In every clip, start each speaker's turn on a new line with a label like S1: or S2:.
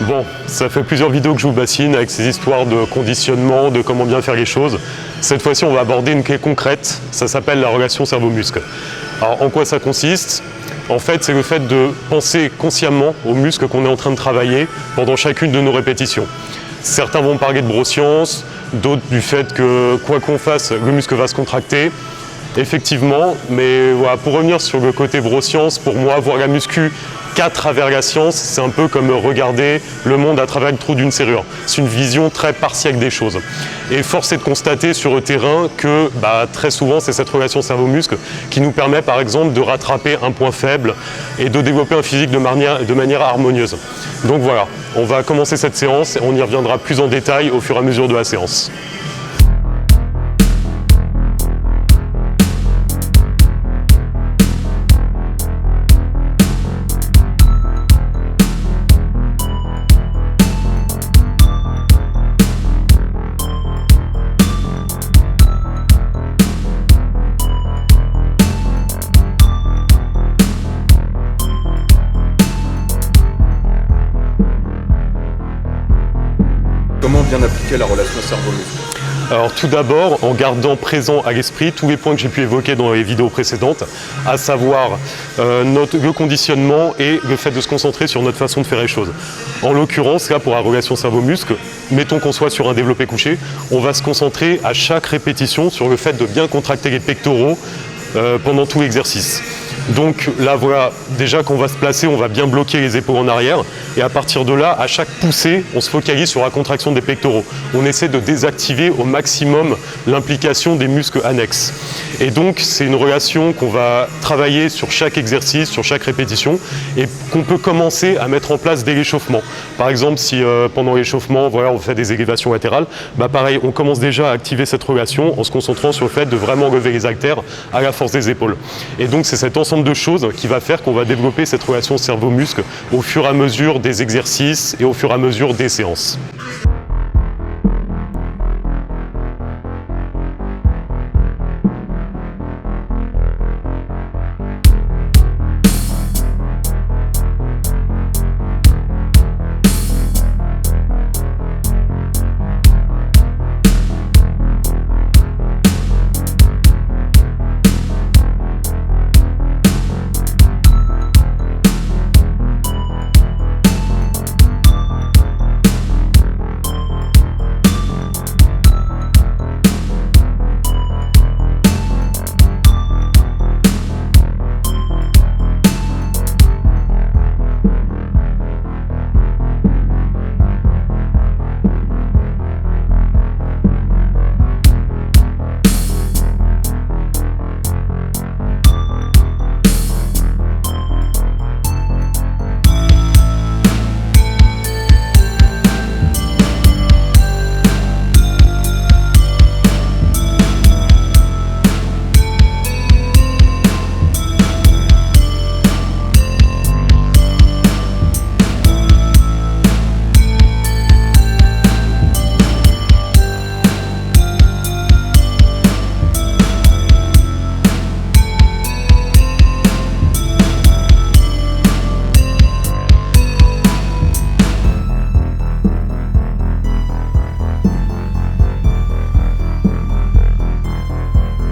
S1: Bon, ça fait plusieurs vidéos que je vous bassine avec ces histoires de conditionnement, de comment bien faire les choses. Cette fois-ci, on va aborder une clé concrète, ça s'appelle la relation cerveau-muscle. Alors, en quoi ça consiste? En fait, c'est le fait de penser consciemment aux muscles qu'on est en train de travailler pendant chacune de nos répétitions. Certains vont parler de broscience, d'autres du fait que quoi qu'on fasse, le muscle va se contracter. Effectivement, mais voilà, pour revenir sur le côté broscience, pour moi, voir la muscu qu'à travers la science, c'est un peu comme regarder le monde à travers le trou d'une serrure. C'est une vision très partielle des choses. Et force est de constater sur le terrain que très souvent, c'est cette relation cerveau-muscle qui nous permet par exemple de rattraper un point faible et de développer un physique de manière harmonieuse. Donc voilà, on va commencer cette séance et on y reviendra plus en détail au fur et à mesure de la séance.
S2: Comment bien appliquer la relation cerveau-muscle?
S1: Alors tout d'abord, en gardant présent à l'esprit tous les points que j'ai pu évoquer dans les vidéos précédentes, à savoir le conditionnement et le fait de se concentrer sur notre façon de faire les choses. En l'occurrence, là pour la relation cerveau-muscle, mettons qu'on soit sur un développé couché, on va se concentrer à chaque répétition sur le fait de bien contracter les pectoraux pendant tout l'exercice. Donc là voilà, déjà qu'on va se placer, on va bien bloquer les épaules en arrière et à partir de là, à chaque poussée, on se focalise sur la contraction des pectoraux. On essaie de désactiver au maximum l'implication des muscles annexes. Et donc c'est une relation qu'on va travailler sur chaque exercice, sur chaque répétition et qu'on peut commencer à mettre en place dès l'échauffement. Par exemple, si pendant l'échauffement, voilà, on fait des élévations latérales, pareil, on commence déjà à activer cette relation en se concentrant sur le fait de vraiment lever les haltères à la force des épaules. Et donc c'est cet ensemble de choses qui va faire qu'on va développer cette relation cerveau-muscle au fur et à mesure des exercices et au fur et à mesure des séances.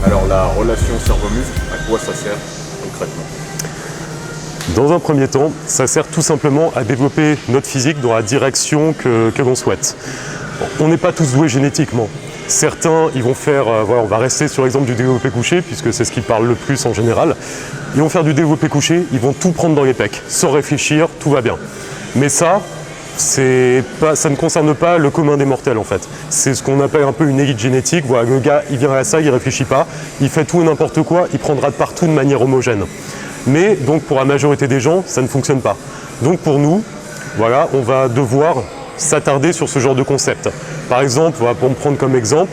S2: Alors la relation cerveau-muscle, à quoi ça sert concrètement?
S1: Dans un premier temps, ça sert tout simplement à développer notre physique dans la direction que l'on souhaite. On n'est pas tous doués génétiquement. Certains, ils vont faire, on va rester sur l'exemple du développé couché, puisque c'est ce qui parle le plus en général. Ils vont faire du développé couché, ils vont tout prendre dans les pecs, sans réfléchir, tout va bien. Mais ça ne concerne pas le commun des mortels en fait. C'est ce qu'on appelle un peu une élite génétique. Voilà, le gars, il vient à la salle, il réfléchit pas, il fait tout et n'importe quoi, il prendra de partout de manière homogène. Mais donc pour la majorité des gens, ça ne fonctionne pas. Donc pour nous, voilà, on va devoir s'attarder sur ce genre de concept. Par exemple, voilà, pour me prendre comme exemple,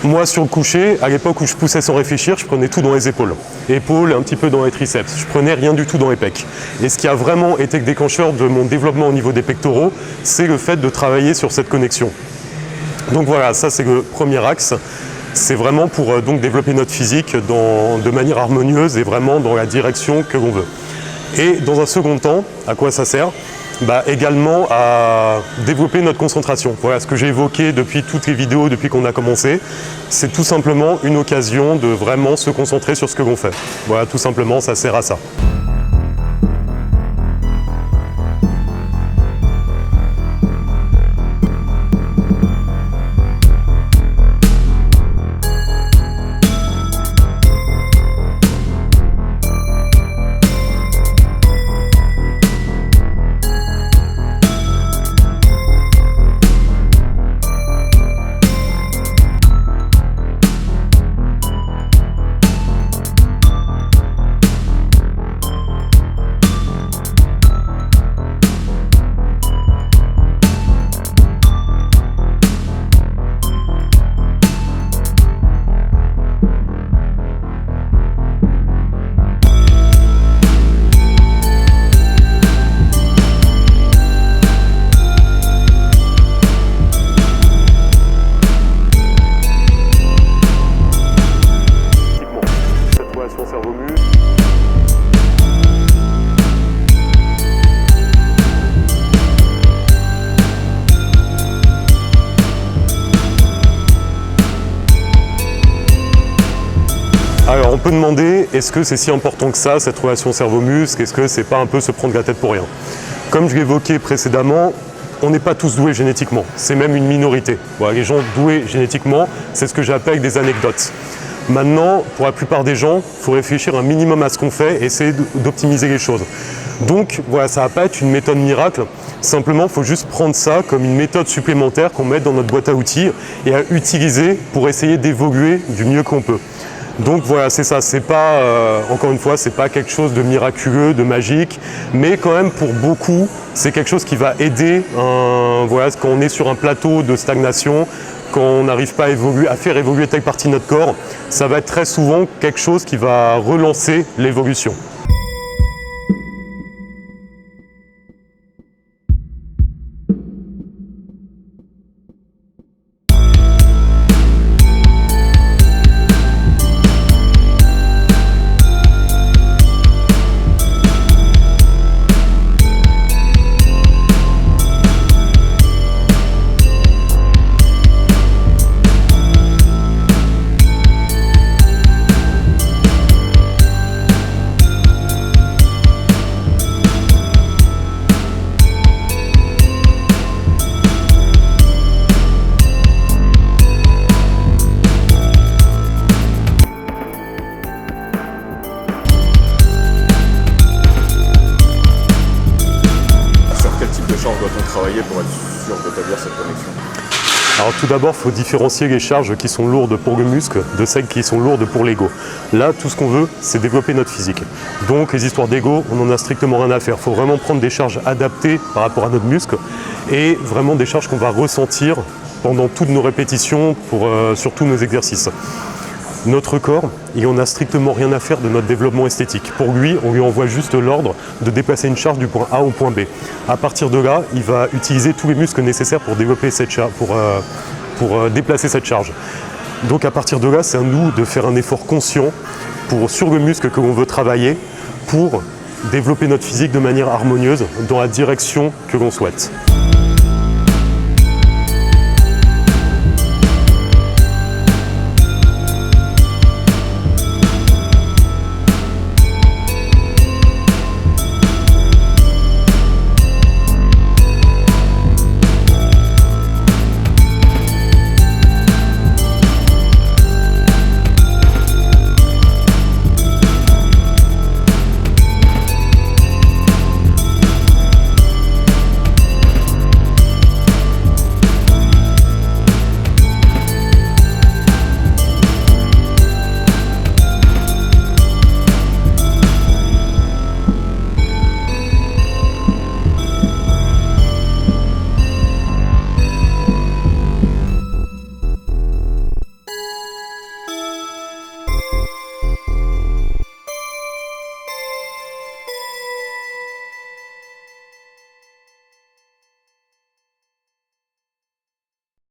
S1: moi sur le coucher, à l'époque où je poussais sans réfléchir, je prenais tout dans les épaules. Épaules, un petit peu dans les triceps. Je prenais rien du tout dans les pecs. Et ce qui a vraiment été le déclencheur de mon développement au niveau des pectoraux, c'est le fait de travailler sur cette connexion. Donc voilà, ça c'est le premier axe. C'est vraiment pour donc développer notre physique de manière harmonieuse et vraiment dans la direction que l'on veut. Et dans un second temps, à quoi ça sert? également à développer notre concentration. Voilà ce que j'ai évoqué depuis toutes les vidéos, depuis qu'on a commencé. C'est tout simplement une occasion de vraiment se concentrer sur ce que l'on fait. Voilà, tout simplement, ça sert à ça. Alors on peut demander, est-ce que c'est si important que ça, cette relation cerveau-muscle? Est-ce que c'est pas un peu se prendre la tête pour rien? Comme je l'ai évoqué précédemment, on n'est pas tous doués génétiquement, c'est même une minorité. Voilà, les gens doués génétiquement, c'est ce que j'appelle des anecdotes. Maintenant, pour la plupart des gens, il faut réfléchir un minimum à ce qu'on fait et essayer d'optimiser les choses. Donc voilà, ça ne va pas être une méthode miracle, simplement il faut juste prendre ça comme une méthode supplémentaire qu'on met dans notre boîte à outils et à utiliser pour essayer d'évoluer du mieux qu'on peut. Donc voilà, c'est ça, c'est pas, encore une fois, c'est pas quelque chose de miraculeux, de magique, mais quand même pour beaucoup, c'est quelque chose qui va aider, voilà, quand on est sur un plateau de stagnation, quand on n'arrive pas à faire évoluer telle partie de notre corps, ça va être très souvent quelque chose qui va relancer l'évolution.
S2: Doit-on travailler pour être sûr d'établir cette connexion?
S1: Alors tout d'abord, il faut différencier les charges qui sont lourdes pour le muscle de celles qui sont lourdes pour l'ego. Là, tout ce qu'on veut, c'est développer notre physique. Donc les histoires d'ego, on n'en a strictement rien à faire. Il faut vraiment prendre des charges adaptées par rapport à notre muscle et vraiment des charges qu'on va ressentir pendant toutes nos répétitions sur tous nos exercices. Notre corps, il n'en a strictement rien à faire de notre développement esthétique. Pour lui, on lui envoie juste l'ordre de déplacer une charge du point A au point B. À partir de là, il va utiliser tous les muscles nécessaires pour développer cette charge, pour déplacer cette charge. Donc à partir de là, c'est à nous de faire un effort conscient sur le muscle que l'on veut travailler pour développer notre physique de manière harmonieuse dans la direction que l'on souhaite.